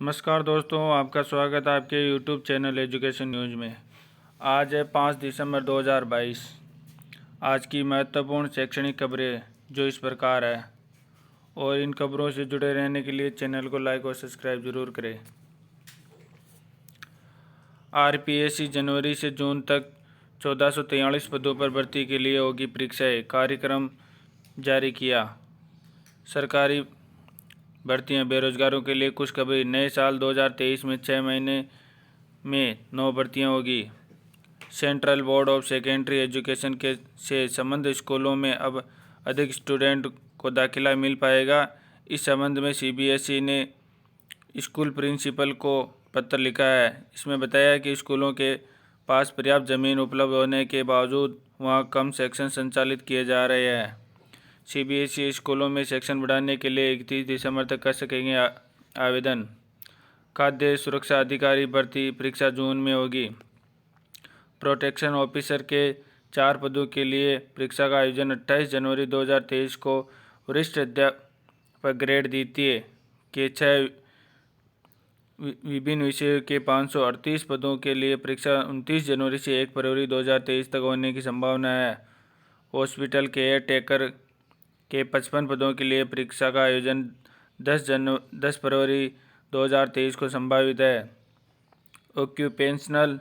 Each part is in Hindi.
नमस्कार दोस्तों, आपका स्वागत है आपके YouTube चैनल एजुकेशन न्यूज़ में। आज है 5 दिसंबर 2022। आज की महत्वपूर्ण शैक्षणिक खबरें जो इस प्रकार है, और इन खबरों से जुड़े रहने के लिए चैनल को लाइक और सब्सक्राइब जरूर करें। RPSC जनवरी से जून तक 1443 पदों पर भर्ती के लिए होगी परीक्षाएं, कार्यक्रम जारी किया। सरकारी भर्तियां, बेरोजगारों के लिए खुशखबरी। नए साल 2023 में 6 महीने में 9 भर्तियां होगी। Central board of secondary education के से संबंध स्कूलों में अब अधिक स्टूडेंट को दाखिला मिल पाएगा। इस संबंध में CBSE ने स्कूल प्रिंसिपल को पत्र लिखा है। इसमें बताया कि स्कूलों के पास पर्याप्त ज़मीन उपलब्ध होने के बावजूद वहां कम सेक्शन संचालित किए जा रहे हैं। CBSE स्कूलों में सेक्शन बढ़ाने के लिए 31 दिसंबर तक कर सकेंगे आवेदन। खाद्य सुरक्षा अधिकारी भर्ती परीक्षा जून में होगी। प्रोटेक्शन ऑफिसर के 4 पदों के लिए परीक्षा का आयोजन 28 जनवरी 2023 को वरिष्ठ अध्यापक ग्रेड द्वितीय के 6 विभिन्न विषयों के 538 पदों के लिए परीक्षा 29 जनवरी से 1 फरवरी 2023 तक होने की संभावना है। हॉस्पिटल केयर टेकर के 55 पदों के लिए परीक्षा का आयोजन 10 फरवरी 2023 को संभावित है। ऑक्यूपेशनल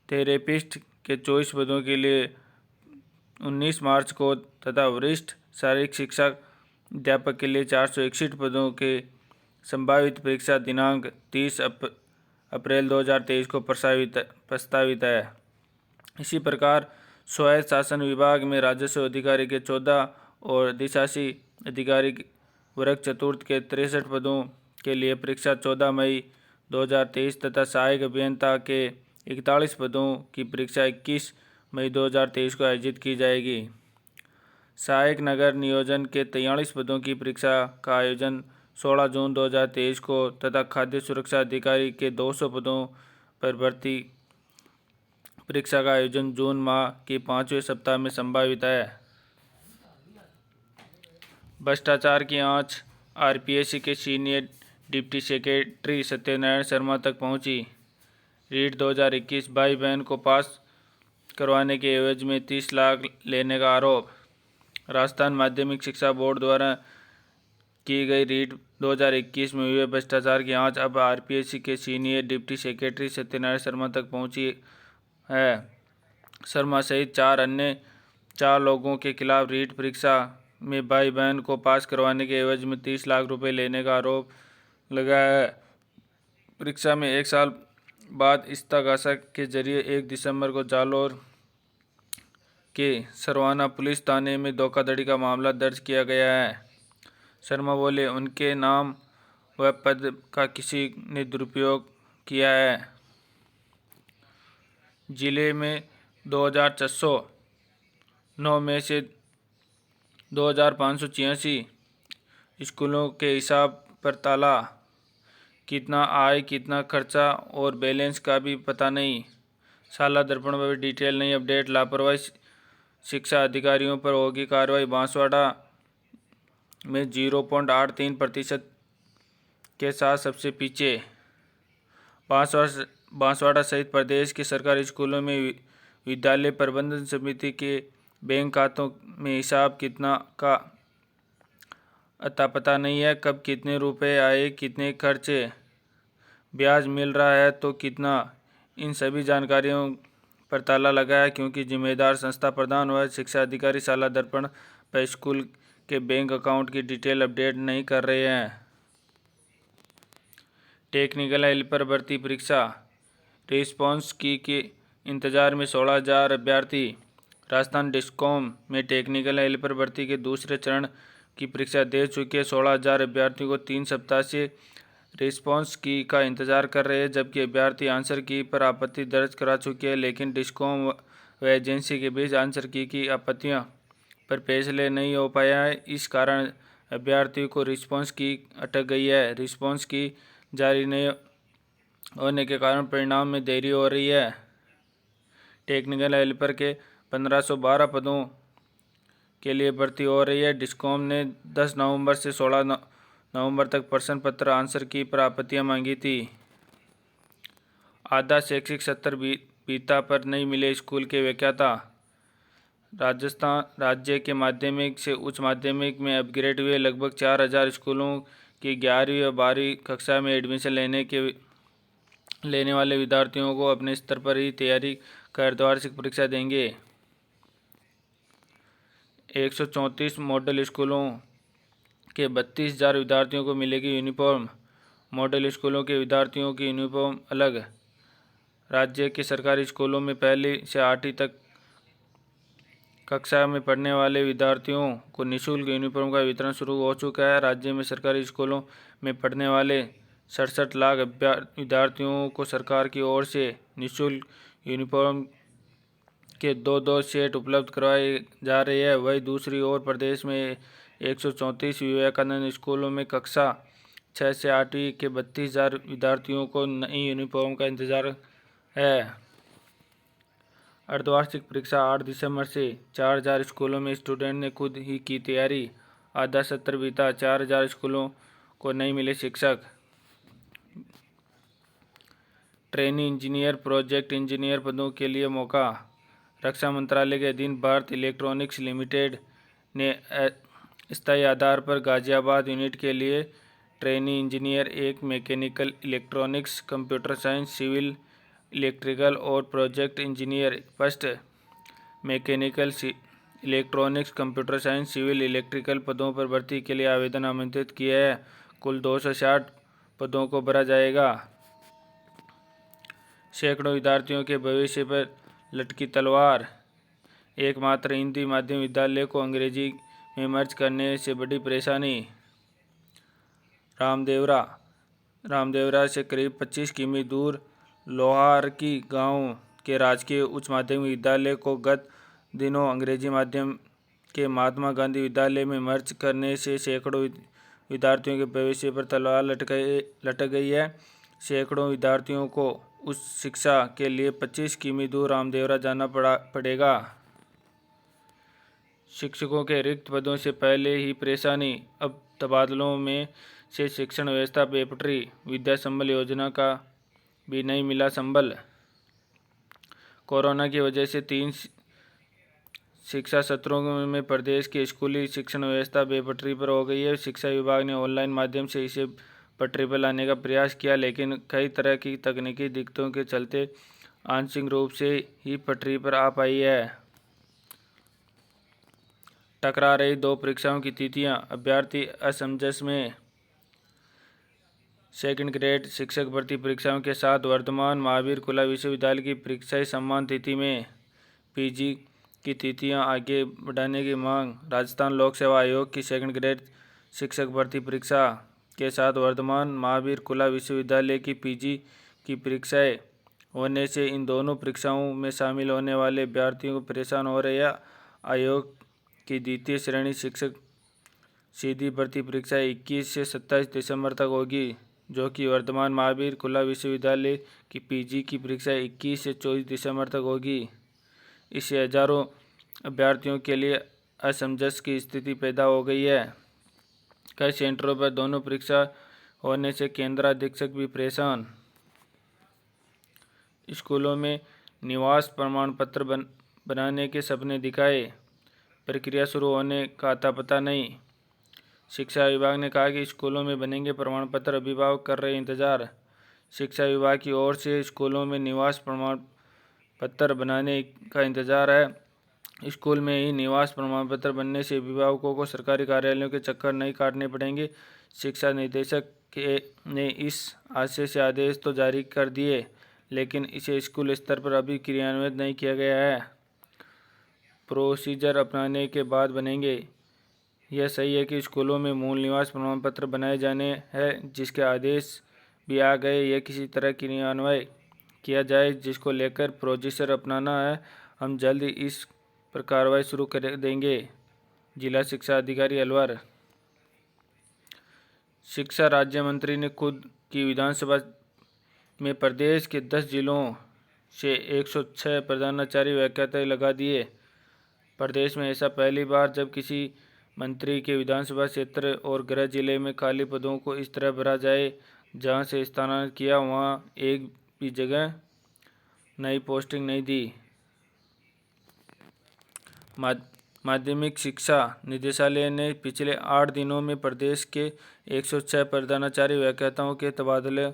थेरेपिस्ट के 24 पदों के लिए 19 मार्च को तथा वरिष्ठ शारीरिक शिक्षा अध्यापक के लिए 461 पदों के संभावित परीक्षा दिनांक 30 अप्रैल 2023 को प्रस्तावित है। इसी प्रकार स्वायत्त शासन विभाग में राजस्व अधिकारी के 14 और अधिशासी अधिकारी वर्ग चतुर्थ के 63 पदों के लिए परीक्षा 14 मई 2023 तथा सहायक अभियंता के 41 पदों की परीक्षा 21 मई 2023 को आयोजित की जाएगी। सहायक नगर नियोजन के 43 पदों की परीक्षा का आयोजन 16 जून 2023 को तथा खाद्य सुरक्षा अधिकारी के 200 पदों पर भर्ती परीक्षा का आयोजन जून माह के 5वें सप्ताह में संभावित है। भ्रष्टाचार की आंच RPSC के senior deputy secretary Satyanarayan Sharma तक पहुंची। रीट 2021 भाई बहन को पास करवाने के एवज में 30 लाख लेने का आरोप। राजस्थान माध्यमिक शिक्षा बोर्ड द्वारा की गई रीट 2021 में हुए भ्रष्टाचार की आंच अब RPSC के senior deputy secretary Satyanarayan Sharma तक पहुंची है। शर्मा सहित 4 लोगों के खिलाफ रीट परीक्षा में भाई बहन को पास करवाने के एवज में 30 लाख रुपए लेने का आरोप लगा है। परीक्षा में 1 साल बाद इस्तगासा के जरिए 1 दिसंबर को जालौर के सरवाना पुलिस थाने में धोखाधड़ी का मामला दर्ज किया गया है। शर्मा बोले, उनके नाम व पद का किसी ने दुरुपयोग किया है। जिले में 2409 में से 2586 स्कूलों के हिसाब पर ताला। कितना आय, कितना खर्चा और बैलेंस का भी पता नहीं। साला दर्पण पर डिटेल नहीं अपडेट। लापरवाही शिक्षा अधिकारियों पर होगी कार्रवाई। बांसवाड़ा में 0.83% के साथ सबसे पीछे। बांसवाड़ा सहित प्रदेश के सरकारी स्कूलों में विद्यालय प्रबंधन समिति के बैंक खातों में हिसाब कितना का अता पता नहीं है। कब कितने रुपए आए, कितने खर्चे, ब्याज मिल रहा है तो कितना, इन सभी जानकारियों पर ताला लगा है, क्योंकि जिम्मेदार संस्था प्रधान व शिक्षा अधिकारी साला दर्पण पर स्कूल के बैंक अकाउंट की डिटेल अपडेट नहीं कर रहे हैं। टेक्निकल हेल्पर भर्ती परीक्षा रिस्पॉन्स की के इंतजार में 16,000 अभ्यर्थी। राजस्थान डिस्कॉम में टेक्निकल हेल्पर भर्ती के दूसरे चरण की परीक्षा दे चुके 16,000 अभ्यर्थियों को 3 सप्ताह से रिस्पॉन्स की का इंतजार कर रहे हैं, जबकि अभ्यर्थी आंसर की पर आपत्ति दर्ज करा चुके हैं, लेकिन डिस्कॉम व एजेंसी के बीच आंसर की आपत्तियों पर फैसले नहीं हो पाया है। इस कारण अभ्यर्थियों को रिस्पॉन्स की अटक गई है। रिस्पॉन्स की जारी नहीं होने के कारण परिणाम में देरी हो रही है। टेक्निकल हेल्पर के 1512 पदों के लिए भर्ती हो रही है। डिस्कॉम ने 10 नवंबर से 16 नवंबर तक प्रश्न पत्र आंसर की पर आपत्तियां मांगी थी। आधा शैक्षिक सत्र बीता पर नहीं मिले स्कूल के व्याख्याता। राजस्थान राज्य के माध्यमिक से उच्च माध्यमिक में अपग्रेड हुए लगभग 4000 स्कूलों की 11वीं और 12वीं कक्षा में एडमिशन लेने वाले विद्यार्थियों को अपने स्तर पर ही तैयारी कर अर्धवार्षिक परीक्षा देंगे। 134 मॉडल स्कूलों के 32,000 विद्यार्थियों को मिलेगी यूनिफॉर्म। मॉडल स्कूलों के विद्यार्थियों की यूनिफॉर्म अलग। राज्य के सरकारी स्कूलों में 1ली से 8वीं तक कक्षा में पढ़ने वाले विद्यार्थियों को निःशुल्क यूनिफॉर्म का वितरण शुरू हो चुका है। राज्य में सरकारी स्कूलों में पढ़ने वाले 67 लाख विद्यार्थियों को सरकार की ओर से निःशुल्क यूनिफॉर्म के 2 सेट उपलब्ध करवाए जा रहे हैं। वहीं दूसरी ओर प्रदेश में 134 विवेकानंद स्कूलों में कक्षा 6 से 8वीं के 32,000 विद्यार्थियों को नई यूनिफॉर्म का इंतजार है। अर्धवार्षिक परीक्षा 8 दिसंबर से 4000 स्कूलों में स्टूडेंट ने खुद ही की तैयारी। आधा सत्र बीता, 4000 स्कूलों को नहीं मिले शिक्षक। ट्रेनी इंजीनियर, प्रोजेक्ट इंजीनियर पदों के लिए मौका। रक्षा मंत्रालय के अधीन भारत इलेक्ट्रॉनिक्स लिमिटेड ने स्थायी आधार पर गाजियाबाद यूनिट के लिए ट्रेनी इंजीनियर, एक mechanical electronics, computer science, civil electrical और project engineer, first mechanical electronics, computer science, civil electrical पदों पर भर्ती के लिए आवेदन आमंत्रित किया है। कुल 260 पदों को भरा जाएगा। सैकड़ों विद्यार्थियों के भविष्य पर लटकी तलवार। एकमात्र हिंदी माध्यम विद्यालय को अंग्रेजी में मर्ज करने से बड़ी परेशानी। रामदेवरा से करीब 25 किमी दूर लोहारकी गांव के राजकीय उच्च माध्यमिक विद्यालय को गत दिनों अंग्रेजी माध्यम के महात्मा गांधी विद्यालय में मर्ज करने से सैकड़ों विद्यार्थियों के भविष्य पर तलवार लटक गई है। सैकड़ों विद्यार्थियों को उच्च शिक्षा के लिए 25 किमी दूर रामदेवरा जाना पड़ेगा। शिक्षकों के रिक्त पदों से पहले ही परेशानी, अब तबादलों में से शिक्षण व्यवस्था बेपटरी। विद्या संबल योजना का भी नहीं मिला संबल। कोरोना की वजह से 3 शिक्षा सत्रों में प्रदेश की स्कूली शिक्षण व्यवस्था बेपटरी पर हो गई है। शिक्षा विभाग ने ऑनलाइन माध्यम से इसे पटरी पर लाने का प्रयास किया, लेकिन कई तरह की तकनीकी दिक्कतों के चलते आंशिक रूप से ही पटरी पर आ पाई है। टकरा रही 2 परीक्षाओं की तिथियां। अभ्यर्थी असमंजस में। सेकंड ग्रेड शिक्षक भर्ती परीक्षाओं के साथ वर्धमान महावीर खुला विश्वविद्यालय की परीक्षाएं समान तिथि में। पीजी की तिथियां आगे बढ़ाने की मांग। राजस्थान लोक सेवा आयोग की सेकंड ग्रेड शिक्षक भर्ती परीक्षा के साथ वर्धमान महावीर खुला विश्वविद्यालय की पीजी की परीक्षाएं होने से इन दोनों परीक्षाओं में शामिल होने वाले अभ्यर्थियों को परेशान हो रहे हैं। आयोग की द्वितीय श्रेणी शिक्षक सीधी भर्ती परीक्षा 21 से 27 दिसंबर तक होगी, जो कि वर्धमान महावीर खुला विश्वविद्यालय की पीजी की परीक्षा 21 से 24 दिसंबर तक होगी। इससे हजारों अभ्यर्थियों के लिए असमंजस की स्थिति पैदा हो गई है। कई सेंटरों पर दोनों परीक्षा होने से केंद्राधीक्षक भी परेशान। स्कूलों में निवास प्रमाण पत्र बनाने के सपने दिखाए, प्रक्रिया शुरू होने का अता पता नहीं। शिक्षा विभाग ने कहा कि स्कूलों में बनेंगे प्रमाण पत्र, अभिभावक कर रहे इंतजार। शिक्षा विभाग की ओर से स्कूलों में निवास प्रमाण पत्र बनाने का इंतजार है। स्कूल में ही निवास प्रमाण पत्र बनने से अभिभावकों को सरकारी कार्यालयों के चक्कर नहीं काटने पड़ेंगे। शिक्षा निदेशक ने इस आशय से आदेश तो जारी कर दिए, लेकिन इसे स्कूल स्तर पर अभी क्रियान्वित नहीं किया गया है। प्रोसीजर अपनाने के बाद बनेंगे। यह सही है कि स्कूलों में मूल निवास प्रमाण पत्र बनाए जाने हैं, जिसके आदेश भी आ गए। यह किसी तरह क्रियान्वयन किया जाए, जिसको लेकर प्रोसीजर अपनाना है। हम जल्द ही इस पर कार्रवाई शुरू कर देंगे। जिला शिक्षा अधिकारी अलवर। शिक्षा राज्य मंत्री ने खुद की विधानसभा में प्रदेश के 10 जिलों से 106 प्रधानाचार्य व्याख्याता लगा दिए। प्रदेश में ऐसा पहली बार जब किसी मंत्री के विधानसभा क्षेत्र और गृह जिले में खाली पदों को इस तरह भरा जाए जहां से स्थानांतरित किया वहां एक भी जगह नई पोस्टिंग नहीं दी। माध्यमिक शिक्षा निदेशालय ने पिछले 8 दिनों में प्रदेश के 106 प्रधानाचार्य व्याख्याताओं के तबादले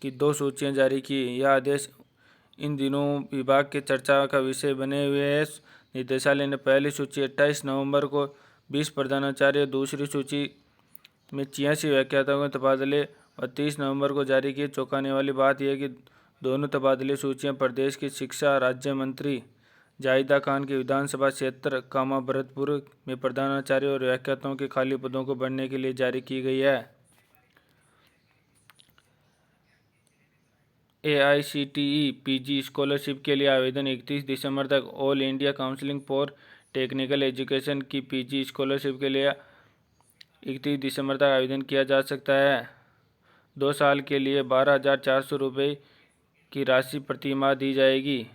की 2 सूचियां जारी की। यह आदेश इन दिनों विभाग के चर्चा का विषय बने हुए हैं। निदेशालय ने पहली सूची 28 नवंबर को 20 प्रधानाचार्य, दूसरी सूची में 86 व्याख्याताओं के तबादले और 30 नवंबर को जारी की। चौंकाने वाली बात यह है कि दोनों तबादले सूचियां प्रदेश की शिक्षा राज्य मंत्री जाहिदा खान के विधानसभा क्षेत्र कामा भरतपुर में प्रधानाचार्य और व्याख्याताओं के खाली पदों को भरने के लिए जारी की गई है। AICTE PG स्कॉलरशिप के लिए आवेदन 31 दिसंबर तक। All India counselling for technical education की PG स्कॉलरशिप के लिए 31 दिसंबर तक आवेदन किया जा सकता है। 2 साल के लिए 12,400 रुपये की राशि प्रति माह दी जाएगी।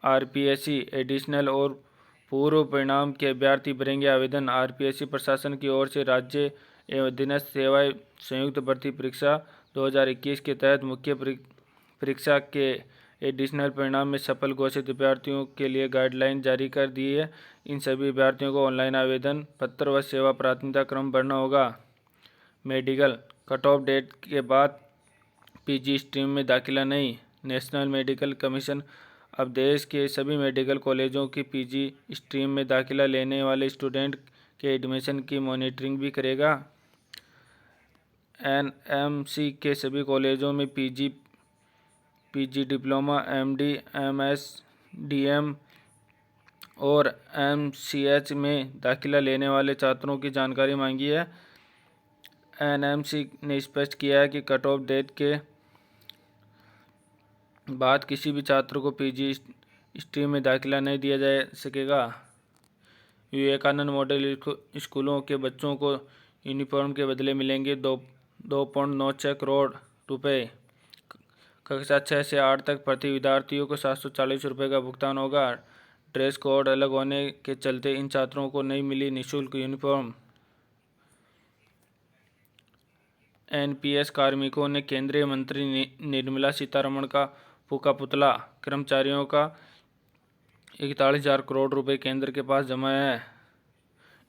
RPSC एडिशनल और पूर्व परिणाम के अभ्यर्थी भरेंगे आवेदन। RPSC प्रशासन की ओर से राज्य एवं अधीनस्थ सेवाएं संयुक्त भर्ती परीक्षा 2021 के तहत मुख्य परीक्षा के एडिशनल परिणाम में सफल घोषित अभ्यर्थियों के लिए गाइडलाइन जारी कर दी है। इन सभी अभ्यर्थियों को ऑनलाइन आवेदन पत्र व सेवा प्राथमिकता क्रम भरना होगा। मेडिकल कट ऑफ डेट के बाद PG स्ट्रीम में दाखिला नहीं। नेशनल मेडिकल कमीशन अब देश के सभी मेडिकल कॉलेजों की PG स्ट्रीम में दाखिला लेने वाले स्टूडेंट के एडमिशन की मॉनिटरिंग भी करेगा। NMC के सभी कॉलेजों में PG diploma, MD, MS, DM और MCH में दाखिला लेने वाले छात्रों की जानकारी मांगी है। NMC ने स्पष्ट किया है कि कट ऑफ डेट के बाद किसी भी छात्र को PG स्ट्रीम में दाखिला नहीं दिया जा सकेगा। विवेकानंद मॉडल स्कूलों के बच्चों को यूनिफॉर्म के बदले मिलेंगे 2.96 करोड़ रुपए। कक्षा 6 से 8 तक प्रति विद्यार्थियों को 740 रुपये का भुगतान होगा। ड्रेस कोड अलग होने के चलते इन छात्रों को नहीं मिली निःशुल्क यूनिफॉर्म। NPS कार्मिकों ने केंद्रीय मंत्री निर्मला सीतारमण का फूका पुतला। कर्मचारियों का 41,000 करोड़ रुपए केंद्र के पास जमा है।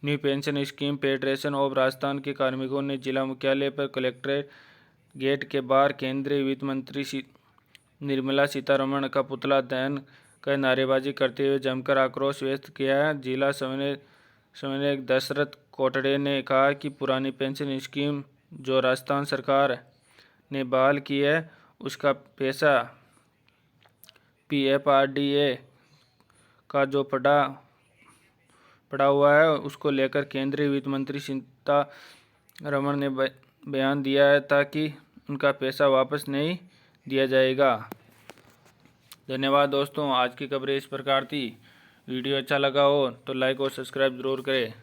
New pension scheme federation of Rajasthan के कार्मिकों ने जिला मुख्यालय पर कलेक्ट्रेट गेट के बाहर केंद्रीय वित्त मंत्री निर्मला सीतारमण का पुतला दहन कर नारेबाजी करते हुए जमकर आक्रोश व्यक्त किया है। जिला समन्वयक दशरथ कोटड़े ने कहा कि पुरानी पेंशन स्कीम जो राजस्थान सरकार ने बहाल की है उसका पैसा PFRDA का जो पड़ा हुआ है उसको लेकर केंद्रीय वित्त मंत्री सीतारमण ने बयान दिया है ताकि उनका पैसा वापस नहीं दिया जाएगा। धन्यवाद दोस्तों, आज की खबरें इस प्रकार थी। वीडियो अच्छा लगा हो तो लाइक और सब्सक्राइब जरूर करें।